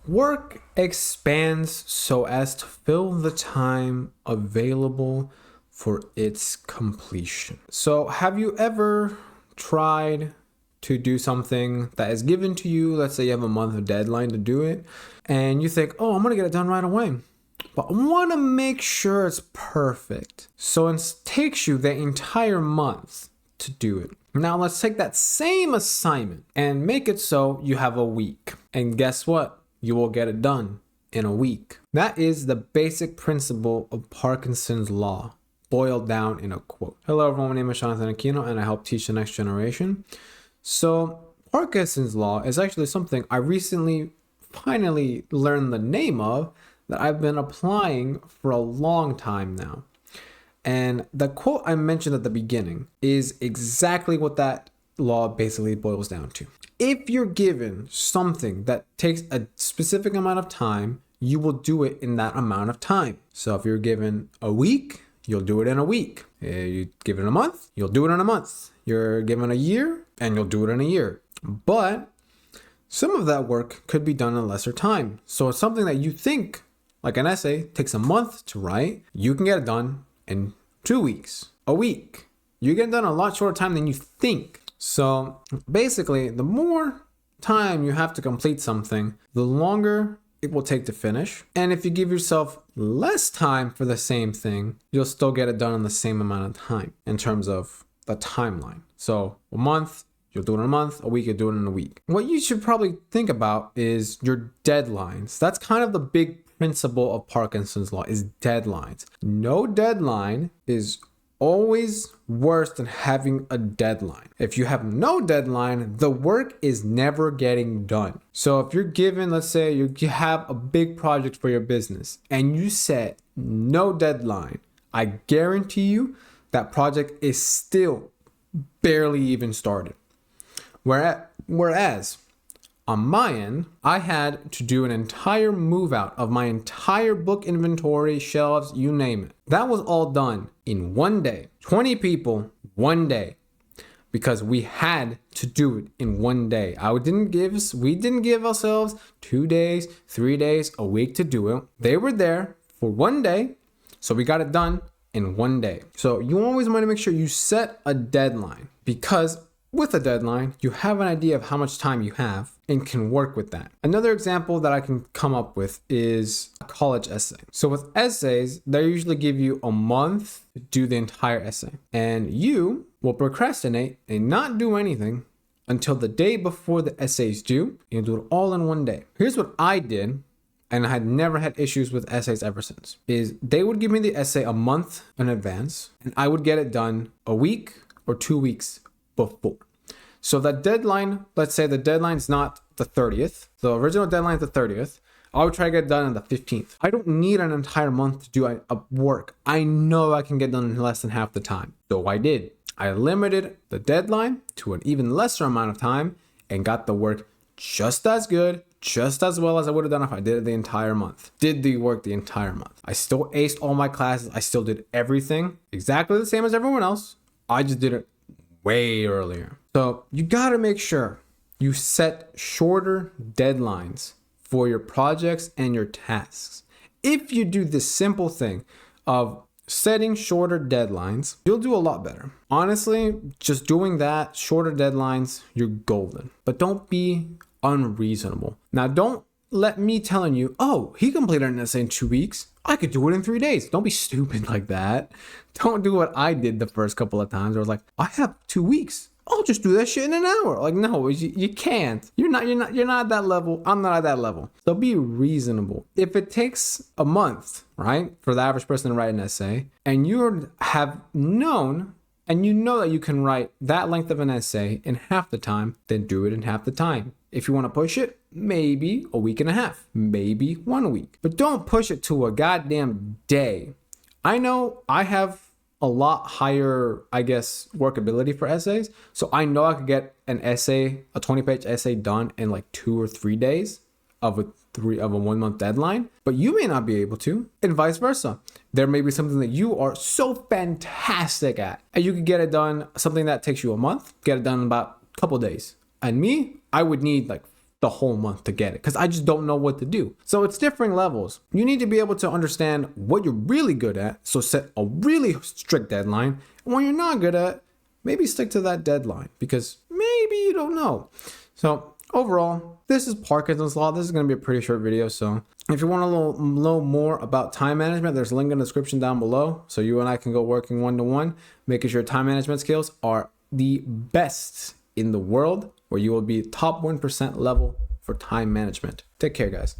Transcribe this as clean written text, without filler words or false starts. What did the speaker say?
Work expands so as to fill the time available for its completion. So, have you ever tried to do something that is given to you? Let's say you have a month deadline to do it, and you think, oh, I'm gonna get it done right away. But I wanna make sure it's perfect. So it takes you the entire month to do it. Now, let's take that same assignment and make it so you have a week. And guess what? You will get it done in a week. That is the basic principle of Parkinson's law, boiled down in a quote. Hello everyone, my name is Jonathan Aquino and I help teach the next generation. So Parkinson's law is actually something I recently finally learned the name of that I've been applying for a long time now. And the quote I mentioned at the beginning is exactly what that law basically boils down to. If you're given something that takes a specific amount of time, you will do it in that amount of time. So if you're given a week, you'll do it in a week. You're given a month, you'll do it in a month. You're given a year, and you'll do it in a year. But some of that work could be done in lesser time. So it's something that you think, like an essay, takes a month to write, you can get it done in 2 weeks, a week. You get it done in a lot shorter time than you think. So basically, the more time you have to complete something, the longer it will take to finish. And if you give yourself less time for the same thing, you'll still get it done in the same amount of time in terms of the timeline. So a month, you'll do it in a month, a week, you'll do it in a week. What you should probably think about is your deadlines. That's kind of the big principle of Parkinson's law, is deadlines. No deadline is always worse than having a deadline. If you have no deadline, the work is never getting done. So if you're given, let's say you have a big project for your business and you set no deadline, I guarantee you that project is still barely even started. Whereas on my end, I had to do an entire move out of my entire book inventory, shelves, you name it. That was all done in one day. 20 people, one day. Because we had to do it in one day. We didn't give ourselves 2 days, 3 days, a week to do it. They were there for one day, so we got it done in one day. So you always want to make sure you set a deadline, because with a deadline, you have an idea of how much time you have and can work with that. Another example that I can come up with is a college essay. So with essays, they usually give you a month to do the entire essay. And you will procrastinate and not do anything until the day before the essay is due. You do it all in one day. Here's what I did, and I had never had issues with essays ever since, is they would give me the essay a month in advance, and I would get it done a week or 2 weeks before. So that deadline, let's say the deadline is not the 30th. The original deadline is the 30th. I would try to get it done on the 15th. I don't need an entire month to do a work. I know I can get done in less than half the time. So I did. I limited the deadline to an even lesser amount of time and got the work just as good, just as well as I would have done if I did it the entire month. Did the work the entire month. I still aced all my classes. I still did everything exactly the same as everyone else. I just did it way earlier. So you got to make sure you set shorter deadlines for your projects and your tasks. If you do this simple thing of setting shorter deadlines, you'll do a lot better. Honestly, just doing that, shorter deadlines, you're golden. But don't be unreasonable. Now, don't let me telling you, oh, he completed an essay in 2 weeks. I could do it in 3 days. Don't be stupid like that. Don't do what I did the first couple of times. I was like, I have 2 weeks. I'll just do that shit in an hour. Like, no, you can't. You're not at that level. I'm not at that level. So be reasonable. If it takes a month, right, for the average person to write an essay, and you have known and you know that you can write that length of an essay in half the time, then do it in half the time. If you want to push it, maybe a week and a half, maybe 1 week. But don't push it to a goddamn day. I know I have a lot higher, I guess, workability for essays. So I know I could get an essay, a 20-page essay done in like 2 or 3 days of a 1 month deadline, but you may not be able to, and vice versa. There may be something that you are so fantastic at, and you could get it done, something that takes you a month, get it done in about a couple days. And me, I would need like the whole month to get it because I just don't know what to do. So it's different levels. You need to be able to understand what you're really good at. So set a really strict deadline. And when you're not good at, maybe stick to that deadline because maybe you don't know. So overall, this is Parkinson's Law. This is going to be a pretty short video. So if you want to know more about time management, there's a link in the description down below. So you and I can go working one-to-one, making sure time management skills are the best in the world, where you will be top 1% level for time management. Take care, guys.